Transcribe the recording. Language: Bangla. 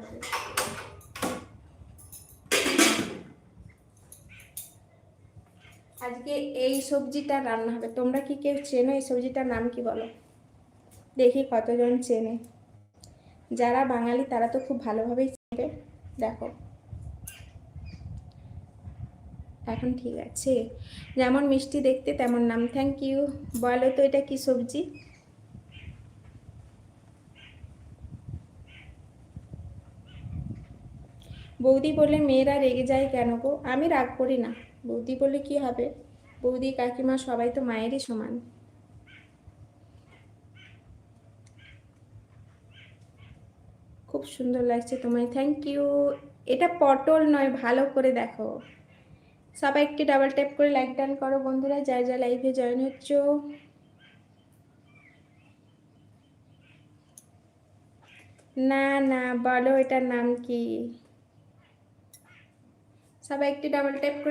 হবে। আজকে এই সবজিটা রান্না হবে। তোমরা কি কেউ চেনো এই সবজিটার নাম কি বলো দেখি, কতজন চেনে? যারা বাঙালি তারা তো খুব ভালোভাবেই চেনে। দেখো এখন ঠিক আছে। যেমন মিষ্টি দেখতে তেমন নাম। Thank you. বলো তো এটা কি সবজি? বৌদি বলে মেয়েরা রেগে যায় কেন গো? আমি রাগ করি না। বৌদি বলে কি হবে? বৌদি কাকিমা সবাই তো মায়েরই সমান। খুব সুন্দর লাগছে তোমায়, থ্যাংক ইউ। এটা পটল নয়, ভালো করে দেখো। সবাই একটি ডাবল ট্যাপ করে লাইক ডান করো বন্ধুরা, যা যা লাইভে জয়েন হচ্ছ। না না, বলো এটার নাম কি? সবাই একটি ডাবল ট্যাপ